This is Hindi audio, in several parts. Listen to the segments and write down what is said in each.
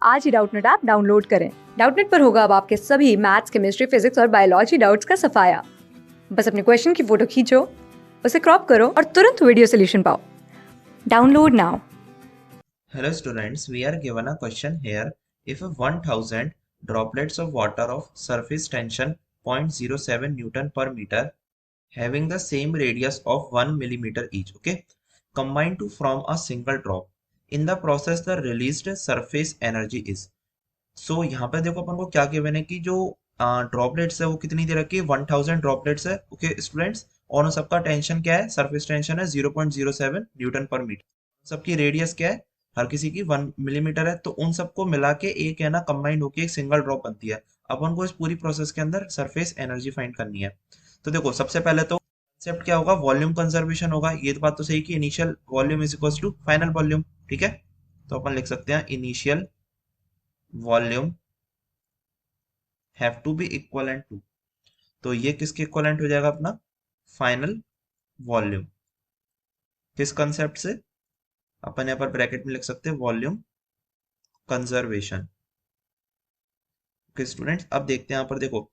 आज ही डाउटनेट ऐप डाउनलोड करें। डाउटनेट पर होगा अब आपके सभी मैथ्स, केमिस्ट्री, फिजिक्स और बायोलॉजी डाउट्स का सफाया। बस अपने क्वेश्चन की फोटो खींचो, उसे क्रॉप करो और तुरंत वीडियो सोल्यूशन पाओ। Download now. Hello students, we are given a question here. If 1000 droplets of water of surface tension 0.07 Newton per meter having the same radius of 1 millimeter each, okay, combine to form a single drop. In the process, the released surface energy is. So यहाँ पे देखो अपन को क्या गिवन है कि जो ड्रॉपलेट्स है वो कितनी दे रखी है 1000 ड्रॉपलेट्स है, ओके स्टूडेंट्स, और उन सबका टेंशन क्या है, सरफेस टेंशन है 0.07 न्यूटन पर मीटर। सबकी रेडियस क्या है, हर किसी की 1 मिलीमीटर है। तो उन सबको मिला के एक है ना कंबाइंड होके एक सिंगल ड्रॉप बनती है। अपन को इस पूरी प्रोसेस के अंदर सरफेस एनर्जी फाइंड करनी है। तो देखो सबसे पहले तो कंसेप्ट क्या होगा, वॉल्यूम कंजर्वेशन होगा। ये तो बात तो सही कि initial volume is equal to final volume, ठीक है। तो अपन लिख सकते हैं initial volume have to be equivalent to, तो ये किसके इक्वलेंट हो जाएगा अपना, फाइनल वॉल्यूम। किस कंसेप्ट से, अपन यहाँ पर ब्रैकेट में लिख सकते हैं वॉल्यूम कंजर्वेशन। ओके स्टूडेंट्स, अब देखते हैं यहाँ पर देखो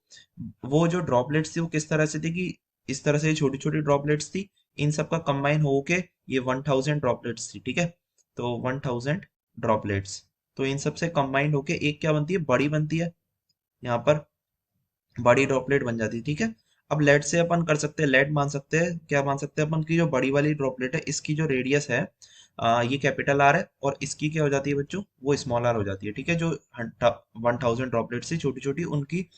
वो जो ड्रॉपलेट्स थी वो किस तरह से थी कि इस तरह से छोटी छोटी ड्रॉपलेट्स थी। इन सब का कंबाइन होके ये 1000 ड्रॉपलेट्स थी, ठीक है। तो 1000 ड्रॉपलेट्स, तो इन सब से कंबाइंड होके एक क्या बनती है, बड़ी बनती है। यहाँ पर बड़ी ड्रॉपलेट बन जाती है, ठीक है। अब लेड से अपन कर सकते हैं, लेड मान सकते हैं, क्या मान सकते हैं अपन की जो बड़ी वाली ड्रॉपलेट है इसकी जो रेडियस है ये कैपिटल आर है, और इसकी क्या हो जाती है बच्चों, वो स्मॉल आर हो जाती है, ठीक है। जो 1000 ड्रॉपलेट से छोटी छोटी उनकी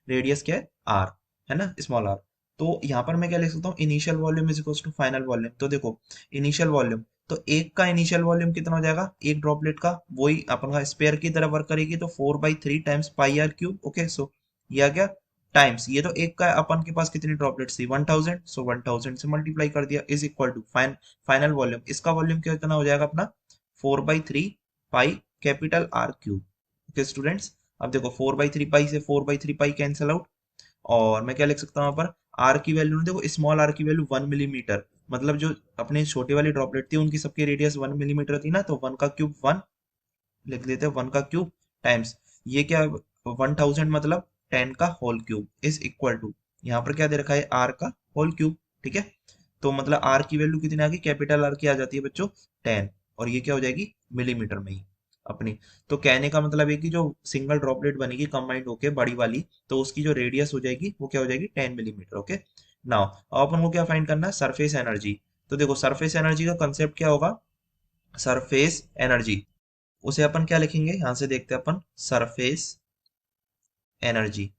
रेडियस क्या है, आर, है ना, स्मॉल आर। तो यहाँ पर मैं क्या लिख सकता हूँ, initial volume is equal to final volume. तो देखो इनिशियल वॉल्यूम, तो एक का इनिशियल वॉल्यूम कितना हो जाएगा, एक ड्रॉपलेट का, वही अपन का स्पेयर की तरह वर्क करेगी, तो 4/3 times pi R cube, okay. So ये आ गया टाइम्स, ये तो एक का अपन के पास कितनी ड्रॉपलेट्स थी 1000, सो 1000 से मल्टीप्लाई कर दिया, is equal to final volume. इसका वॉल्यूम कितना हो जाएगा अपना, 4/3 pi capital R cube, okay students. अब देखो 4/3 पाई से 4/3 पाई कैंसिल आउट, और मैं क्या लिख सकता हूँ यहाँ पर, आर की वैल्यू देखो, स्मॉल आर की वैल्यू 1 मिलीमीटर, मतलब जो अपने छोटे वाली ड्रॉपलेट थी उनकी सबकी रेडियस 1 मिलीमीटर थी ना, तो 1 का क्यूब 1 लिख देते हैं, 1 का क्यूब टाइम्स ये क्या, 1000 मतलब 10 का whole cube is equal to, यहाँ पर क्या दे रखा है, आर का होल क्यूब, ठीक है। तो मतलब आर की वैल्यू कितनी आ गई, कैपिटल आर की आ जाती है बच्चों 10, और ये क्या हो जाएगी मिलीमीटर में ही अपनी। तो कहने का मतलब है कि जो सिंगल ड्रॉपलेट बनेगी कंबाइंड होके बड़ी वाली, तो उसकी जो रेडियस हो जाएगी वो क्या हो जाएगी 10 मिलीमीटर, ओके। नाउ अब अपन को क्या फाइंड करना है, सरफेस एनर्जी। तो देखो सरफेस एनर्जी का कंसेप्ट क्या होगा, सरफेस एनर्जी उसे अपन क्या लिखेंगे, यहां से देखते हैं अपन, सरफेस एनर्जी,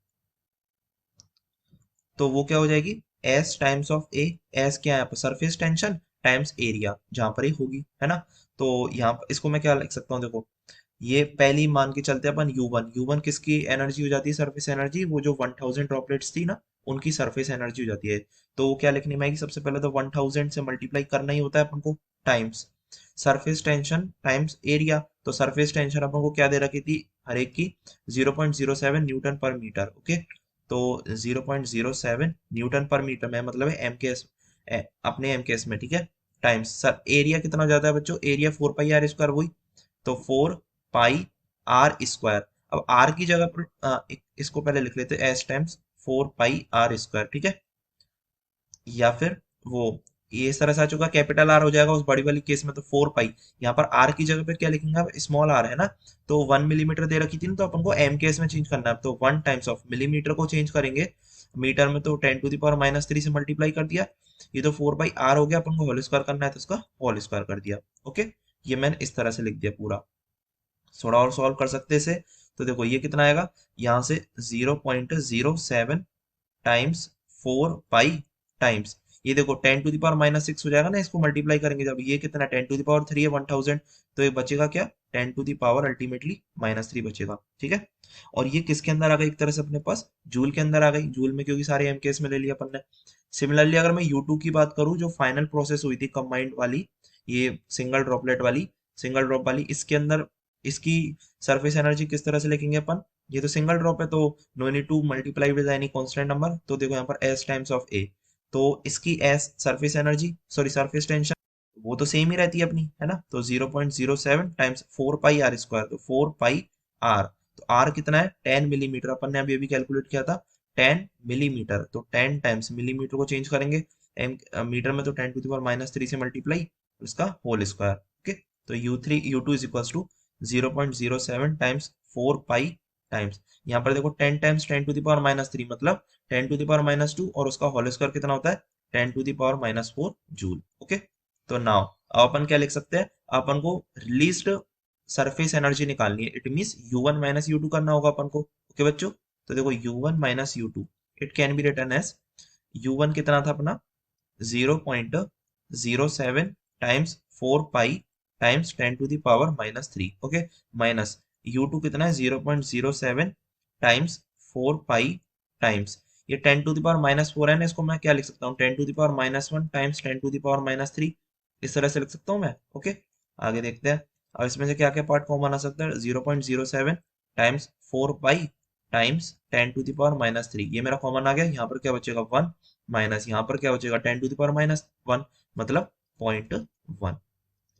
तो वो क्या हो जाएगी, S times of A. S क्या है, सरफेस टेंशन टाइम्स एरिया, जहां पर ही होगी, है ना। तो यहाँ पर इसको मैं क्या लिख सकता हूँ, देखो ये पहली मान के चलते हैं अपन U1। U1 किसकी एनर्जी हो जाती है, सरफेस एनर्जी, वो जो 1000 ड्रॉपलेट्स थी ना उनकी सरफेस एनर्जी हो जाती है। तो वो क्या लिखने में आएगी, सबसे पहले तो 1000 से मल्टीप्लाई करना ही होता है अपन को, times surface tension times area. तो सरफेस टेंशन अपन को क्या दे रखी थी, हर एक की 0.07 न्यूटन पर मीटर, ओके। तो 0.07 न्यूटन पर मीटर में मतलब है एम के एस, अपने एम के एस में, ठीक है। टाइम्स सर एरिया कितना हो जाता है बच्चों, एरिया 4 पाई आर स्क्वायर, वही तो 4 पाई आर स्क्वायर। अब आर की जगह पर इसको पहले लिख लेते हैं S times 4 pi R square, ठीक है। या फिर वो ये इस तरह से आ चुका, कैपिटल आर हो जाएगा उस बड़ी वाली केस में, तो 4 पाई, यहाँ पर आर की जगह पे क्या लिखेंगे, अब स्मॉल आर है ना, तो 1 मिलीमीटर दे रखी थी ना, तो अपन को एम केस में चेंज करना है, तो 1 टाइम्स ऑफ मिलीमीटर को चेंज करेंगे मीटर में, तो 10⁻³ से मल्टीप्लाई कर दिया। ये तो 4 पाई आर हो गया, अपन को होल स्क्वायर करना है तो उसका होल स्क्वायर कर दिया, ओके। ये मैंने इस तरह से लिख दिया पूरा। थोड़ा और सॉल्व कर सकते हैं इसे, तो देखो ये कितना आएगा, यहाँ से 0.07 टाइम्स 4 पाई टाइम्स, ये देखो 10⁻⁻6 हो जाएगा ना, इसको मल्टीप्लाई करेंगे जब, ये कितना 10⁻³ है 1000, तो ये बचेगा क्या, 10 अल्टीमेटली -3 बचेगा, ठीक है। और ये किसके अंदर आ गई, एक तरह से अपने पास जूल के अंदर आ गई, जूल में, क्योंकि सारे एमकेएस में ले लिया अपन ने। सिमिलरली अगर मैं U2 की बात करूं, जो फाइनल प्रोसेस हुई थी कंबाइंड वाली, ये सिंगल ड्रॉपलेट वाली, सिंगल ड्रॉप वाली, इसके अंदर इसकी सरफेस एनर्जी किस तरह से लिखेंगे अपन, ये तो सिंगल ड्रॉप है, तो no need to multiply with any constant number, तो देखो यहाँ पर एस टाइम्स ऑफ ए, तो इसकी S surface energy, sorry surface tension, वो तो सेम ही रहती है अपनी, है ना। तो 0.07 टाइम्स 4 पाई आर स्क्वायर, तो 4 पाई आर, तो आर कितना है 10 मिलीमीटर, अपन ने अभी कैलकुलेट किया था 10 मिलीमीटर, तो 10 टाइम्स मिलीमीटर को चेंज करेंगे एम मीटर में, तो 10⁻³ से मल्टीप्लाई इसका होल स्क्वायर। ओके, तो U2 is equal to 0.07 times 4 pi times, यहाँ पर देखो 10 टाइम्स 10⁻³ मतलब 10⁻² और उसका होल स्क्वायर कितना होता है 10⁻⁴ जूल। ओके, तो नाउ अपन क्या लिख सकते हैं, अपन को रिलीज्ड सरफेस एनर्जी निकालनी है, it means U1 minus U2 करना होगा अपन को। ओके बच्चों, तो देखो U1 minus U2 it can be written as U1 कितना था अपना 0.07 times 4 pi times 10⁻⁻³ okay, minus U2 कितना है 0.07 टाइम्स 4 पाई टाइम्स ये 10⁻⁻⁴ है ना, इसको मैं क्या लिख सकता हूँ 10⁻⁻1 टाइम्स 10⁻⁻3, इस तरह से लिख सकता हूँ मैं। ओके, आगे देखते हैं, अब इसमें से क्या क्या पार्ट कॉमन आ सकता है 0.07 टाइम्स 4 पाई टाइम्स 10⁻⁻3, ये मेरा कॉमन आ गया, यहाँ पर क्या बचेगा 1 माइनस यहाँ पर क्या बचेगा 10⁻⁻1 मतलब 0.1।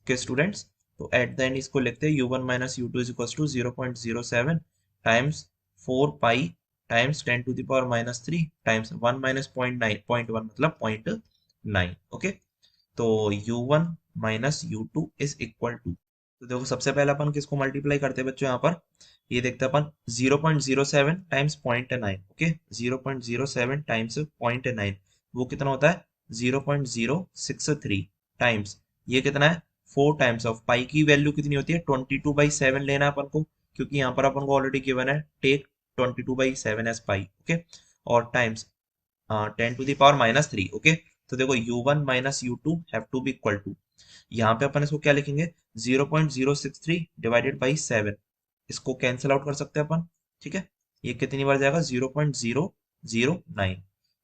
ओके स्टूडेंट्स, तो एट द एंड इसको लिखते हैं U1 minus U2 is equal to 0.07 times 4 pi times 10⁻⁻3 times 1 minus 0.1 मतलब 0.9। ओके, तो U1 minus U2 is equal to, तो देखो सबसे पहले अपन किसको मल्टीप्लाई करते हैं बच्चों, यहाँ पर ये देखते हैं अपन 0.07 टाइम्स 0.9। ओके, 0.07 टाइम्स 0.9 वो कितना होता है 0.063 टाइम्स ये कितना है 4 टाइम्स ऑफ पाई की वैल्यू कितनी होती है 22/7 लेना है अपन को, क्योंकि यहाँ पर अपन को ऑलरेडी गिवन है टेक 22/7 एज पाई। ओके, और टाइम्स 10⁻⁻3। ओके, तो देखो U1 minus U2 have to be equal to, यहाँ पे अपन इसको क्या लिखेंगे 0.063 डिवाइडेड बाई 7, इसको कैंसिल आउट कर सकते हैं अपन। ठीक है, ये कितनी बार जाएगा 0.009,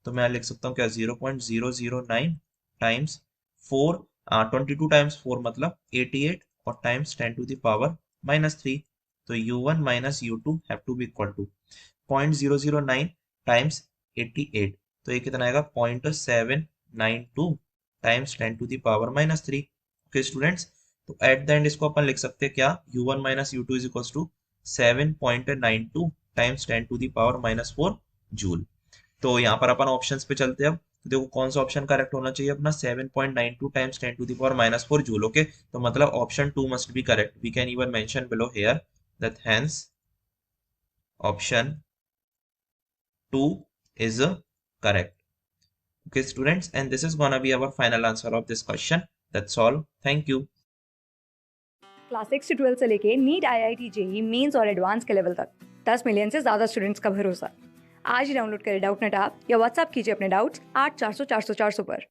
तो मैं लिख सकता हूँ क्या 0.009 टाइम्स 4, 22 टाइम्स 4 मतलब 88 और टाइम्स 10⁻⁻3, तो U1 minus U2 have to be equal to 0.009 times 88, तो ये कितना आएगा 0.792 टाइम्स 10⁻⁻3। ओके स्टूडेंट्स, तो एट द एंड इसको अपन लिख सकते हैं क्या U1 minus U2 is equal to 7.92 times 10⁻⁻4 joule. तो यहाँ पर अपन ऑप्शंस पे चलते हैं अब, तो देखो कौन सा ऑप्शन करेक्ट होना चाहिए अपना 7.92 टाइम्स 10⁻⁻4 जूल। ओके, तो मतलब option 2 must be correct, we can even mention below here that hence option 2 is correct. Okay students, and this is gonna be our final answer of this question. That's all, thank you. Class 6 से 12 से लेके नीट, IIT, जेई मेंस और एडवांस के लेवल तक 10 मिलियन से ज़्यादा स्टूडेंट्स का भरोसा। आज ही डाउनलोड करें डाउटनेट ऐप या व्हाट्सएप कीजिए अपने डाउट्स 8400 400 400 पर।